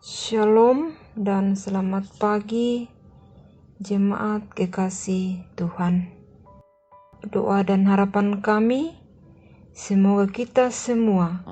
Shalom dan selamat pagi jemaat kekasih Tuhan. Doa dan harapan kami, semoga kita semua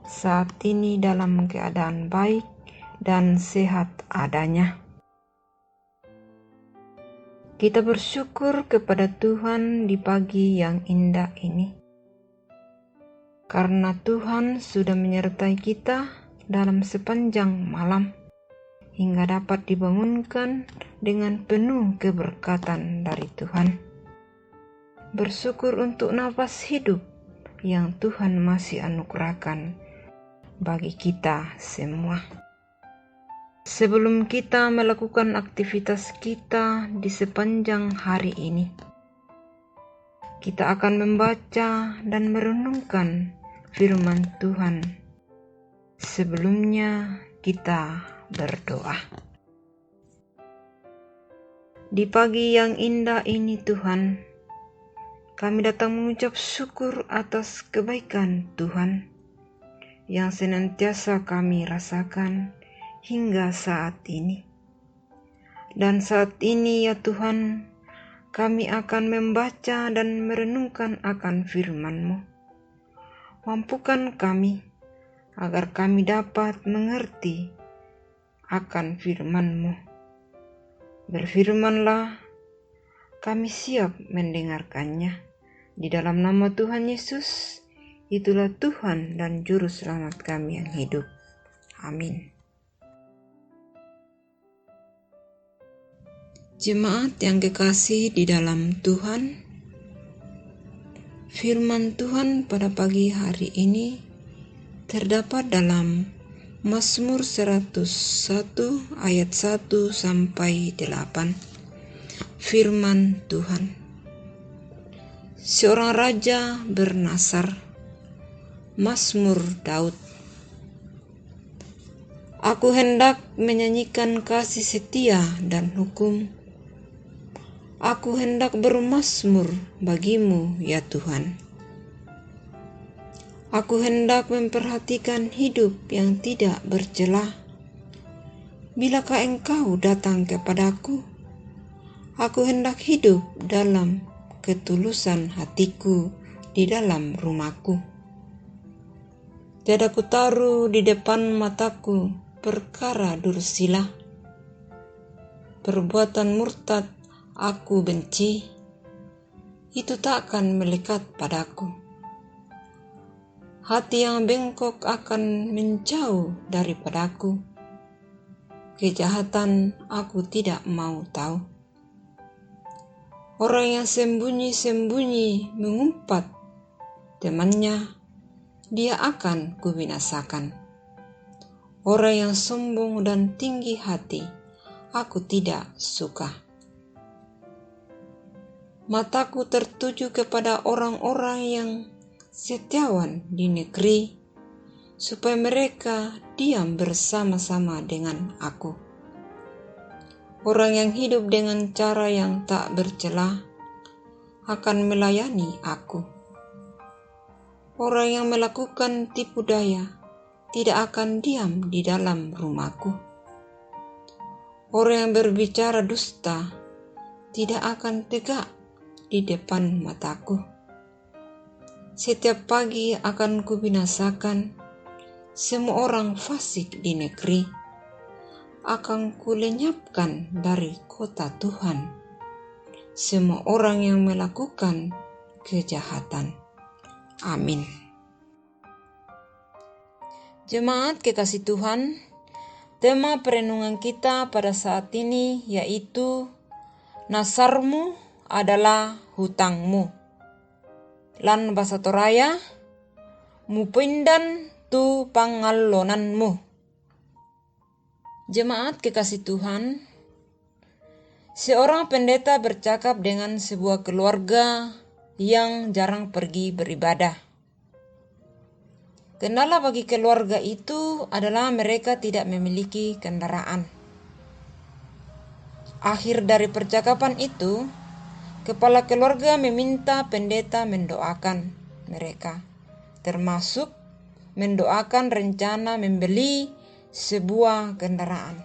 saat ini dalam keadaan baik dan sehat adanya. Kita bersyukur kepada Tuhan di pagi yang indah ini, karena Tuhan sudah menyertai kita dalam sepanjang malam, hingga dapat dibangunkan dengan penuh keberkatan dari Tuhan. Bersyukur untuk nafas hidup yang Tuhan masih anugerahkan bagi kita semua. Sebelum kita melakukan aktivitas kita di sepanjang hari ini, kita akan membaca dan merenungkan firman Tuhan. Sebelumnya kita berdoa. Di pagi yang indah ini Tuhan, kami datang mengucap syukur atas kebaikan Tuhan yang senantiasa kami rasakan hingga saat ini. Dan saat ini ya Tuhan, kami akan membaca dan merenungkan akan firman-Mu. Mampukan kami agar kami dapat mengerti akan firman-Mu. Berfirmanlah, kami siap mendengarkannya. Di dalam nama Tuhan Yesus, itulah Tuhan dan Juru Selamat kami yang hidup. Amin. Jemaat yang kekasih di dalam Tuhan, firman Tuhan pada pagi hari ini terdapat dalam Mazmur 101 ayat 1 sampai 8. Firman Tuhan. Seorang raja bernasar. Mazmur Daud. Aku hendak menyanyikan kasih setia dan hukum. Aku hendak bermazmur bagimu ya Tuhan. Aku hendak memperhatikan hidup yang tidak bercelah. Bilakah engkau datang kepadaku? Aku hendak hidup dalam ketulusan hatiku di dalam rumahku. Tiada kutaruh di depan mataku perkara dursila. Perbuatan murtad aku benci, itu tak akan melekat padaku. Hati yang bengkok akan menjauh daripadaku. Kejahatan aku tidak mau tahu. Orang yang sembunyi-sembunyi mengumpat temannya, dia akan kubinasakan. Orang yang sombong dan tinggi hati, aku tidak suka. Mataku tertuju kepada orang-orang yang setiawan di negeri, supaya mereka diam bersama-sama dengan aku. Orang yang hidup dengan cara yang tak bercela akan melayani aku. Orang yang melakukan tipu daya tidak akan diam di dalam rumahku. Orang yang berbicara dusta tidak akan tegak di depan mataku. Setiap pagi akan kubinasakan semua orang fasik di negeri. Akan kulenyapkan dari kota Tuhan semua orang yang melakukan kejahatan. Amin. Jemaat kekasih Tuhan, tema perenungan kita pada saat ini yaitu nasarmu adalah hutangmu. Lan bahasa Toraya, mupindan tu pangalonanmu. Jemaat kekasih Tuhan, seorang pendeta bercakap dengan sebuah keluarga yang jarang pergi beribadah. Kendala bagi keluarga itu adalah mereka tidak memiliki kendaraan. Akhir dari percakapan itu, kepala keluarga meminta pendeta mendoakan mereka, termasuk mendoakan rencana membeli sebuah kendaraan.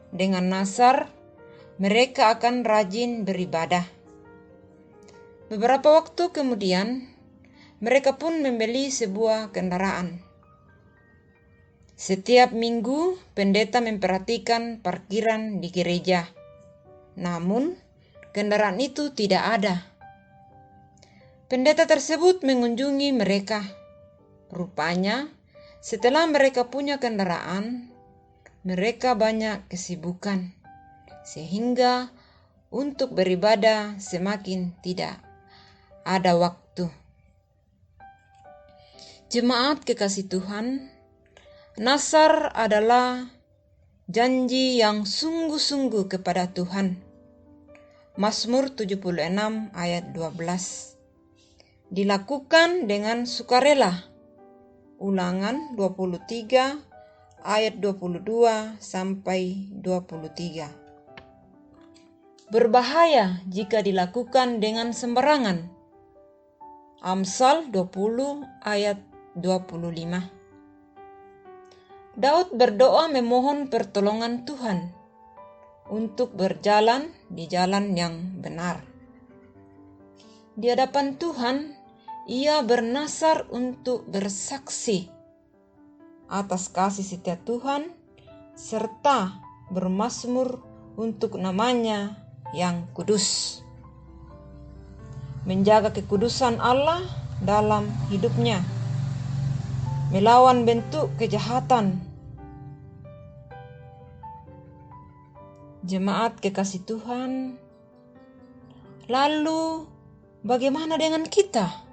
Dengan nasar, mereka akan rajin beribadah. Beberapa waktu kemudian, mereka pun membeli sebuah kendaraan. Setiap minggu, pendeta memperhatikan parkiran di gereja. Namun, kendaraan itu tidak ada. Pendeta tersebut mengunjungi mereka. Rupanya, setelah mereka punya kendaraan, mereka banyak kesibukan, sehingga untuk beribadah semakin tidak ada waktu. Jemaat kekasih Tuhan, nasar adalah janji yang sungguh-sungguh kepada Tuhan. Mazmur 76 ayat 12. Dilakukan dengan sukarela. Ulangan 23 ayat 22 sampai 23. Berbahaya jika dilakukan dengan sembarangan. Amsal 20 ayat 25. Daud berdoa memohon pertolongan Tuhan untuk berjalan di jalan yang benar. Di hadapan Tuhan, ia bernasar untuk bersaksi atas kasih setia Tuhan serta bermazmur untuk namanya yang kudus. Menjaga kekudusan Allah dalam hidupnya, melawan bentuk kejahatan. Jemaat kekasih Tuhan, lalu bagaimana dengan kita?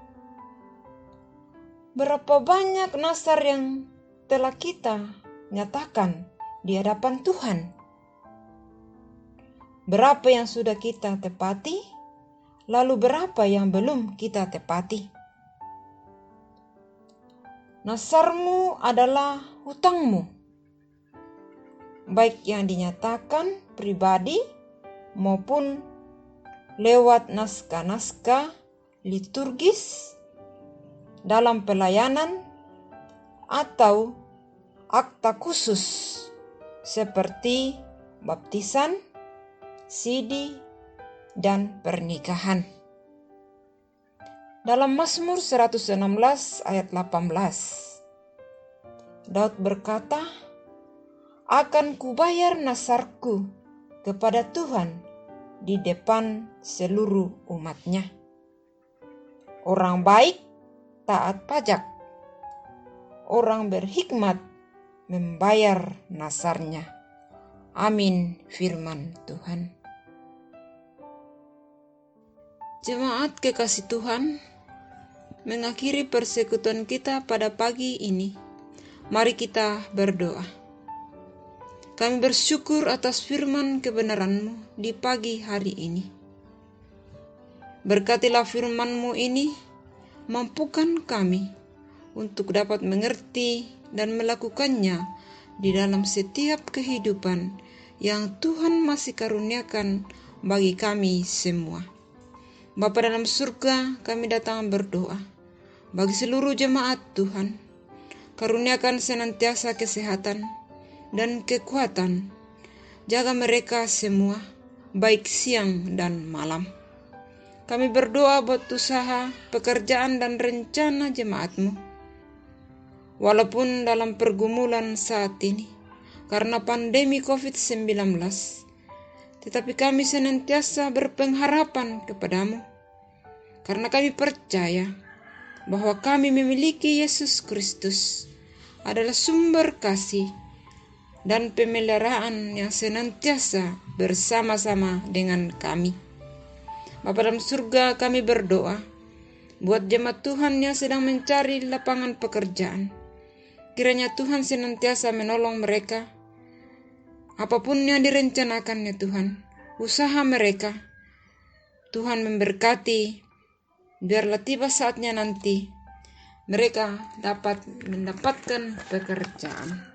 Berapa banyak nasar yang telah kita nyatakan di hadapan Tuhan? Berapa yang sudah kita tepati? Lalu berapa yang belum kita tepati? Nasarmu adalah hutangmu, baik yang dinyatakan pribadi maupun lewat naskah-naskah liturgis dalam pelayanan atau akta khusus seperti baptisan, sidi, dan pernikahan. Dalam Mazmur 116 ayat 18, Daud berkata, "Akan kubayar nasarku kepada Tuhan di depan seluruh umatnya." Orang baik taat pajak, orang berhikmat membayar nasarnya. Amin, firman Tuhan. Jemaat kekasih Tuhan, mengakhiri persekutuan kita pada pagi ini, mari kita berdoa. Kami bersyukur atas firman kebenaran-Mu di pagi hari ini. Berkatilah firman-Mu ini, mampukan kami untuk dapat mengerti dan melakukannya di dalam setiap kehidupan yang Tuhan masih karuniakan bagi kami semua. Bapa dalam surga, kami datang berdoa bagi seluruh jemaat Tuhan. Karuniakan senantiasa kesehatan dan kekuatan. Jaga mereka semua, baik siang dan malam. Kami berdoa buat usaha, pekerjaan, dan rencana jemaat-Mu. Walaupun dalam pergumulan saat ini, karena pandemi COVID-19, tetapi kami senantiasa berpengharapan kepadamu, karena kami percaya bahwa kami memiliki Yesus Kristus adalah sumber kasih dan pemeliharaan yang senantiasa bersama-sama dengan kami. Bapa dalam surga, kami berdoa buat jemaat Tuhan yang sedang mencari lapangan pekerjaan. Kiranya Tuhan senantiasa menolong mereka, apapun yang direncanakannya Tuhan, usaha mereka. Tuhan memberkati, biarlah tiba saatnya nanti mereka dapat mendapatkan pekerjaan.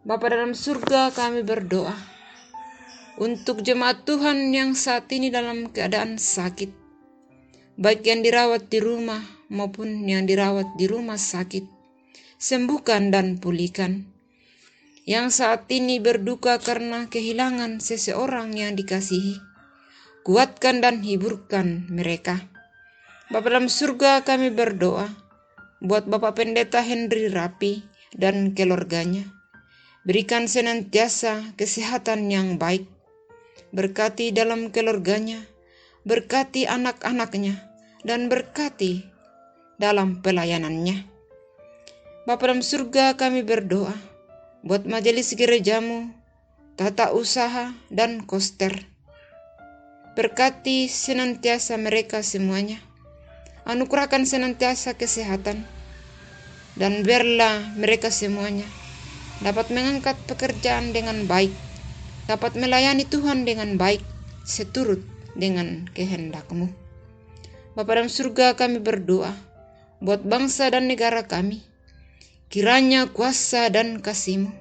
Bapa dalam surga, kami berdoa untuk jemaat Tuhan yang saat ini dalam keadaan sakit, baik yang dirawat di rumah maupun yang dirawat di rumah sakit. Sembuhkan dan pulihkan. yang saat ini berduka karena kehilangan seseorang yang dikasihi. Kuatkan dan hiburkan mereka. Bapa dalam surga, kami berdoa buat Bapak Pendeta Henry Rapi dan keluarganya. Berikan senantiasa kesehatan yang baik. Berkati dalam keluarganya, berkati anak-anaknya, dan berkati dalam pelayanannya. Bapa dalam surga, kami berdoa buat majelis gerejamu, tata usaha, dan koster. Berkati senantiasa mereka semuanya. Anugerahkan senantiasa kesehatan. Dan biarlah mereka semuanya dapat mengangkat pekerjaan dengan baik. Dapat melayani Tuhan dengan baik, seturut dengan kehendak-Mu. Bapa dalam surga, kami berdoa buat bangsa dan negara kami. Kiranya kuasa dan kasih-Mu,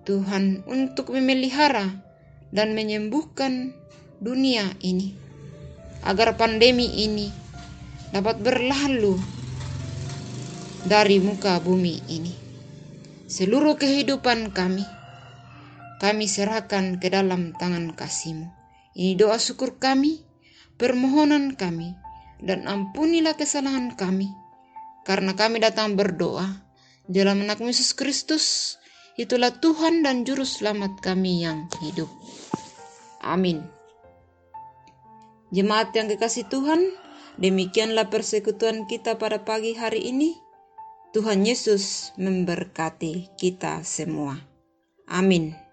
Tuhan, untuk memelihara dan menyembuhkan dunia ini, agar pandemi ini dapat berlalu dari muka bumi ini. Seluruh kehidupan kami serahkan ke dalam tangan kasih-Mu. Ini doa syukur kami, permohonan kami, dan ampunilah kesalahan kami, karena kami datang berdoa dalam nama Yesus Kristus, itulah Tuhan dan Juru Selamat kami yang hidup. Amin. Jemaat yang kekasih Tuhan, demikianlah persekutuan kita pada pagi hari ini. Tuhan Yesus memberkati kita semua. Amin.